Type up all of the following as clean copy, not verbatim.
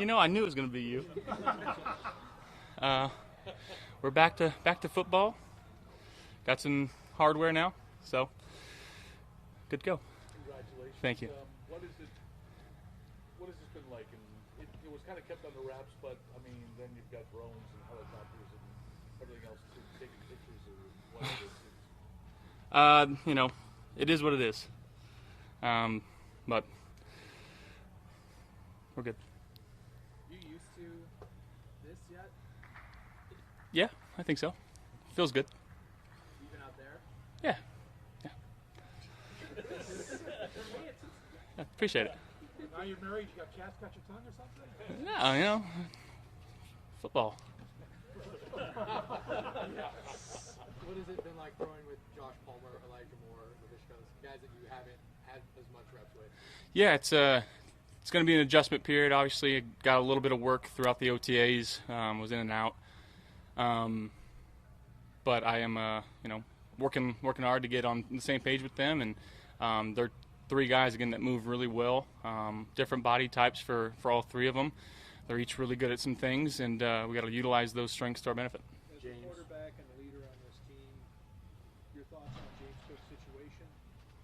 You know, I knew it was going to be you. We're back to football. Got some hardware now, so good to go. Congratulations. Thank you. What is it? What has this been like? And it was kind of kept under wraps, but I mean, then you've got drones and helicopters and everything else taking pictures or whatever. You know, it is what it is. But we're good. You used to this yet? Yeah, I think so. Feels good. Even out there? Yeah. Appreciate it. Now you're married, you got cats got your tongue or something? No, you know, football. What has it been like throwing with Josh Palmer, Elijah Moore, Lavishka, guys that you haven't had as much reps with? Yeah, it's going to be an adjustment period. Obviously, I got a little bit of work throughout the OTAs. Was in and out. But I am, working hard to get on the same page with them, and they're three guys again that move really well. Different body types for all three of them. They're each really good at some things, and we got to utilize those strengths to our benefit. As the quarterback and the leader on this team, your thoughts on James Cook's situation,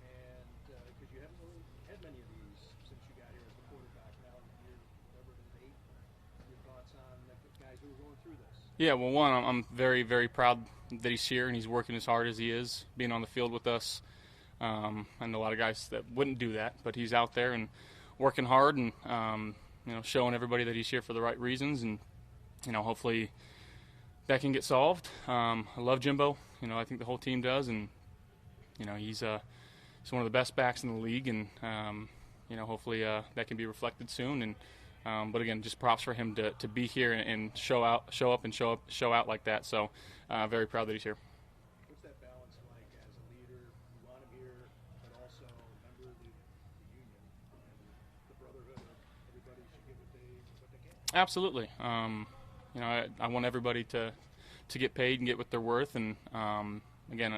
and because you haven't really had many of these since you got here as the quarterback. Now you're whatever it is, 8. Your thoughts on the guys who are going through this? Yeah, well, one, I'm very, very proud that he's here and he's working as hard as he is, being on the field with us. I know a lot of guys that wouldn't do that, but he's out there and working hard and showing everybody that he's here for the right reasons, and hopefully that can get solved. I love Jimbo. I think the whole team does, and he's one of the best backs in the league, and hopefully that can be reflected soon. And but again, just props for him to be here and show out like that. So very proud that he's here. What's that balance like as a leader? You want him here, but also a member of the union and the brotherhood of everybody should get what they can. Absolutely. I want everybody to get paid and get what they're worth, and again,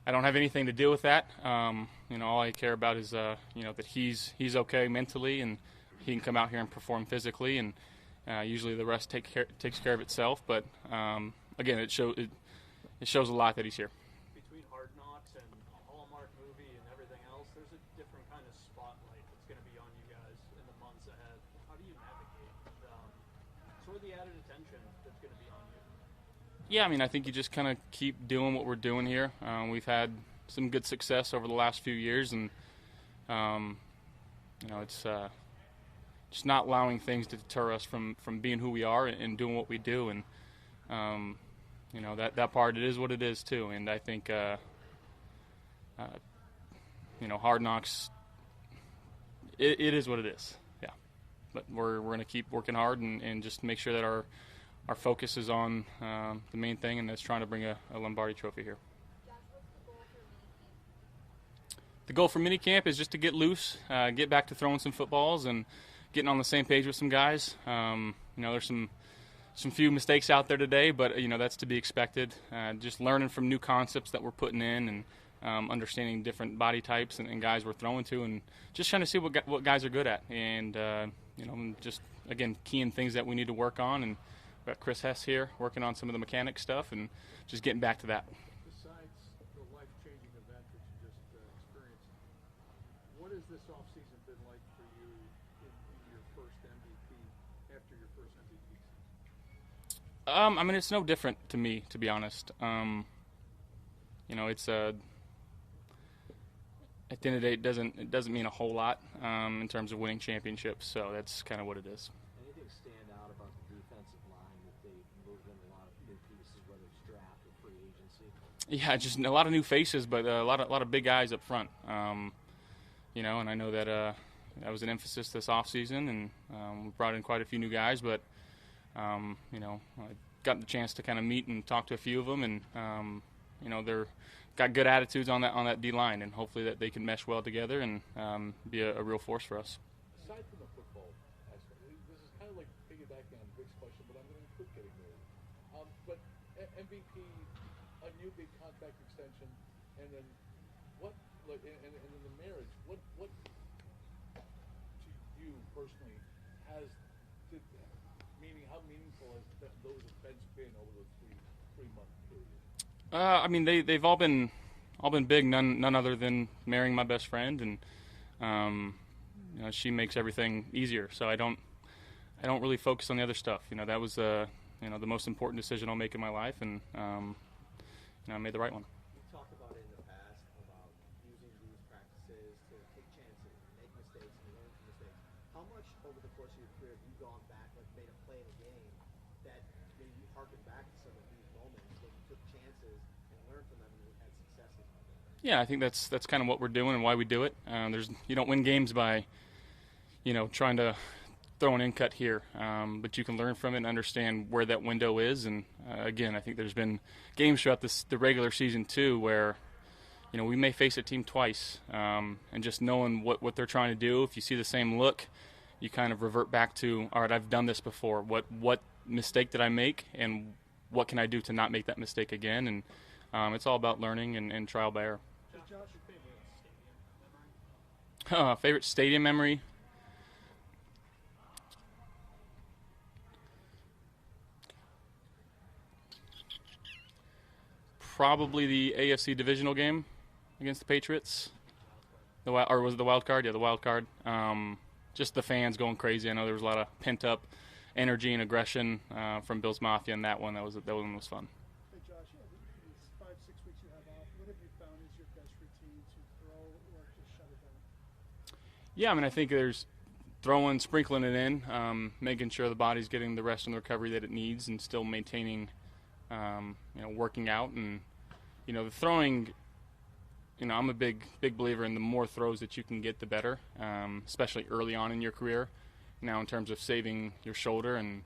I don't have anything to do with that. All I care about is that he's okay mentally and he can come out here and perform physically, and usually the rest takes care of itself. But again, it shows a lot that he's here. Between Hard Knocks and a Hallmark movie and everything else, there's a different kind of spotlight that's going to be on you guys in the months ahead. How do you navigate sort of the added attention that's going to be on you? Yeah, I think you just kind of keep doing what we're doing here. We've had some good success over the last few years, and it's just not allowing things to deter us from being who we are and doing what we do. And that part, it is what it is too. And I think Hard Knocks, it is what it is. Yeah, but we're going to keep working hard and just make sure that our focus is on the main thing, and that's trying to bring a Lombardi trophy here. The goal for minicamp is just to get loose, get back to throwing some footballs and getting on the same page with some guys. There's some few mistakes out there today, but that's to be expected. Just learning from new concepts that we're putting in, and understanding different body types and guys we're throwing to, and just trying to see what guys are good at, and just again keying things that we need to work on. And we've got Chris Hess here working on some of the mechanic stuff, and just getting back to that. Besides the life-changing event that you just experienced, what has this offseason been like for you in your first MVP, after your first MVP season? It's no different to me, to be honest. It's at the end of the day, it doesn't mean a whole lot in terms of winning championships. So that's kind of what it is. Anything stand out about the defensive line that they moved in a lot of new pieces, whether it's draft or free agency? Yeah, just a lot of new faces, but a lot of big guys up front. And I know that that was an emphasis this offseason, and we brought in quite a few new guys. But I got the chance to kind of meet and talk to a few of them, and they're got good attitudes on that D line, and hopefully that they can mesh well together and be a real force for us. Aside from the football aspect, this is kind of like piggybacking on Vic's question, but I'm going to quit getting married. But MVP, a new big contract extension, and then what? And then the marriage. What to you personally has Meaning, how meaningful has those events been over the three-month period? I mean, they've all been big. None other than marrying my best friend, and you know, she makes everything easier. So I don't really focus on the other stuff. You know, that was you know, the most important decision I'll make in my life, and you know, I made the right one. You've talked about it in the past about using these practices to take chances, make mistakes, and learn from mistakes. How much over the course of your career have you gone back, like made a play in a game that made you harken back to some of these moments where you took chances and learned from them and had successes? Yeah, I think that's kind of what we're doing and why we do it. You don't win games by, you know, trying to throw an in cut here, but you can learn from it and understand where that window is. And again, I think there's been games throughout the regular season too where, you know, we may face a team twice, and just knowing what they're trying to do. If you see the same look, you kind of revert back to, all right, I've done this before. What mistake did I make, and what can I do to not make that mistake again? And it's all about learning and trial by error. Josh, your favorite stadium memory? Favorite stadium memory? Probably the AFC divisional game against the Patriots. Was it the wild card? Yeah, the wild card. Just the fans going crazy. I know there was a lot of pent up energy and aggression from Bills Mafia in that one. That one was fun. Hey Josh, these 5-6 weeks you have off, what have you found is your best routine to throw or to shut it down? Yeah, I mean, I think there's throwing, sprinkling it in, making sure the body's getting the rest and the recovery that it needs, and still maintaining, you know, working out. And you know, the throwing, you know, I'm a big believer in the more throws that you can get, the better, especially early on in your career. Now, in terms of saving your shoulder and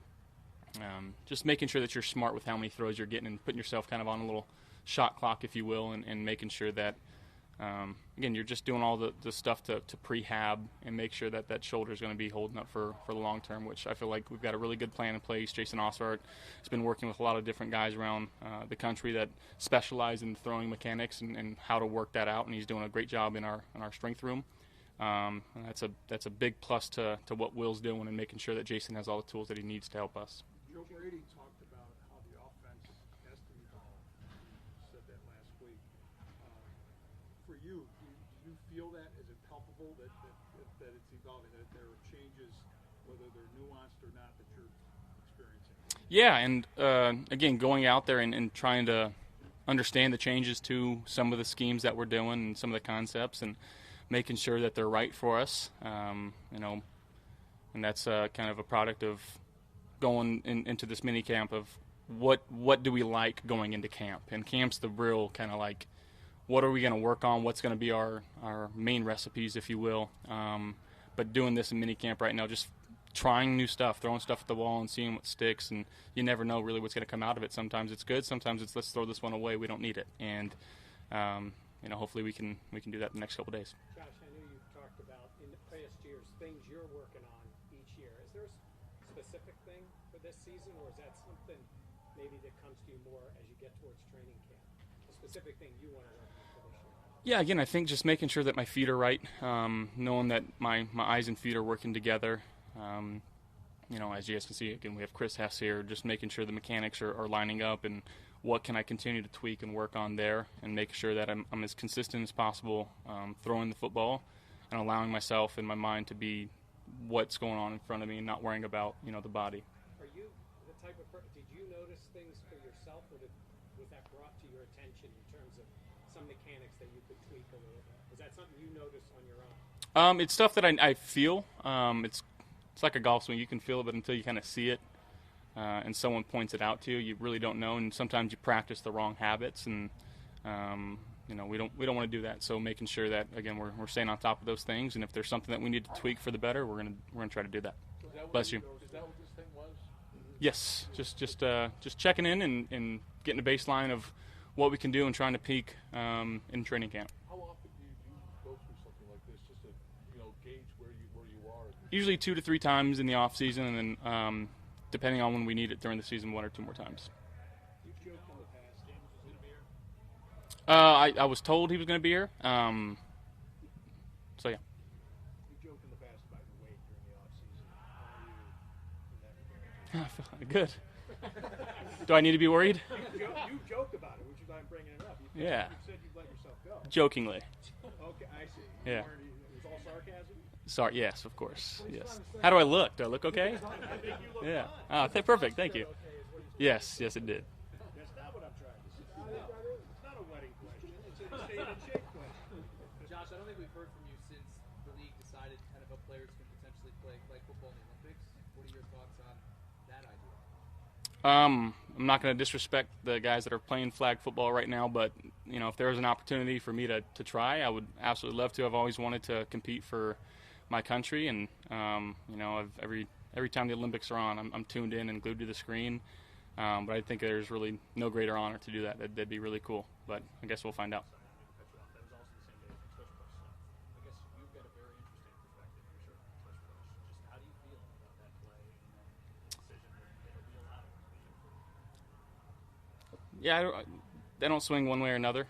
just making sure that you're smart with how many throws you're getting and putting yourself kind of on a little shot clock, if you will, and making sure that, again, you're just doing all the stuff to prehab and make sure that that shoulder is going to be holding up for the long term, which I feel like we've got a really good plan in place. Jason Oswart has been working with a lot of different guys around the country that specialize in throwing mechanics and how to work that out, and he's doing a great job in our strength room. And that's a big plus to what Will's doing and making sure that Jason has all the tools that he needs to help us. Joe Brady talked about how the offense has to evolve. You said that last week. For you, do you feel that? Is it palpable that it's evolving, that there are changes, whether they're nuanced or not, that you're experiencing? Yeah, and again, going out there and trying to understand the changes to some of the schemes that we're doing and some of the concepts, and making sure that they're right for us, you know, and that's kind of a product of going into this mini camp of what do we like going into camp. And camp's the real kind of like, what are we going to work on, what's going to be our main recipes, if you will. But doing this in mini camp right now, just trying new stuff, throwing stuff at the wall and seeing what sticks, and you never know really what's going to come out of it. Sometimes it's good, sometimes it's let's throw this one away, we don't need it. And you know, hopefully we can do that the next couple days. Josh, I know you've talked about in the past years things you're working on each year. Is there a specific thing for this season, or is that something maybe that comes to you more as you get towards training camp? A specific thing you want to work on for this year? Yeah, again, I think just making sure that my feet are right, knowing that my eyes and feet are working together. You know, as you guys can see, again, we have Chris Hess here, just making sure the mechanics are lining up, and what can I continue to tweak and work on there, and make sure that I'm as consistent as possible throwing the football and allowing myself and my mind to be what's going on in front of me and not worrying about, you know, the body. Are you the type of person, did you notice things for yourself, or was that brought to your attention in terms of some mechanics that you could tweak a little bit? Is that something you noticed on your own? It's stuff that I feel. It's like a golf swing. You can feel it, but until you kind of see it and someone points it out to you, you really don't know. And sometimes you practice the wrong habits, and you know, we don't want to do that. So making sure that, again, we're staying on top of those things, and if there's something that we need to tweak for the better, we're gonna try to do that. Bless you. Is that what this thing was? Yes, just checking in and getting a baseline of what we can do and trying to peak in training camp. How often do you go through something like this just to, you know, gauge where you are? Usually 2 to 3 times in the off season, and then depending on when we need it during the season, 1 or 2 more times. You've joked in the past, James was going to be here. I was told he was going to be here. So yeah. You joked in the past about your weight during the off season. How are you Good. Do I need to be worried? You joked about it, which is why I'm bringing it up. You Yeah. said you'd let yourself go. Jokingly. Okay, I see. Yeah. It was all sarcasm? Sorry. Yes, of course. Yes. How do I look? Do I look okay? I think you look Yeah. fine. Oh, perfect. Thank you. Yes. Yes, it did. That's not what I'm trying to say. No, it's not a wedding question. It's a stay in shape question. Josh, I don't think we've heard from you since the league decided NFL players can potentially play flag football in the Olympics. What are your thoughts on that idea? I'm not going to disrespect the guys that are playing flag football right now, but if there was an opportunity for me to try, I would absolutely love to. I've always wanted to compete for my country, and every time the Olympics are on, I'm tuned in and glued to the screen. But I think there's really no greater honor to do that. That'd be really cool. But I guess we'll find out. That was also the same day as the tush push. So I guess you've got a very interesting perspective for sure on tush push. Just how do you feel about that play and the decision that it'll be allowed? Yeah, they don't swing one way or another.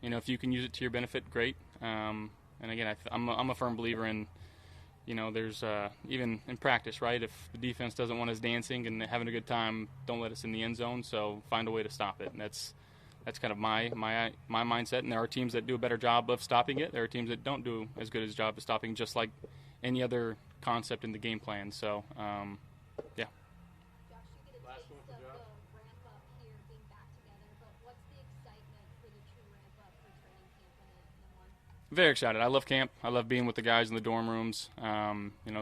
If you can use it to your benefit, great. And again, I'm a firm believer in, there's even in practice, right? If the defense doesn't want us dancing and having a good time, don't let us in the end zone. So find a way to stop it. And that's kind of my mindset. And there are teams that do a better job of stopping it. There are teams that don't do as good a job of stopping, just like any other concept in the game plan. So, yeah. Josh, you get a Last taste one of for the Josh. ramp up here, being back together, but what's the excitement for the true ramp up for training camp in one? Very excited. I love camp. I love being with the guys in the dorm rooms,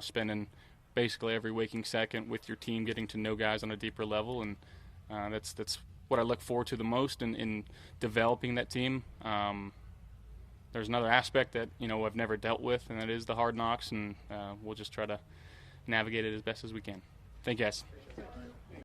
spending basically every waking second with your team, getting to know guys on a deeper level, and that's what I look forward to the most in developing that team. There's another aspect that I've never dealt with, and that is the hard knocks, and we'll just try to navigate it as best as we can. Thank you, guys.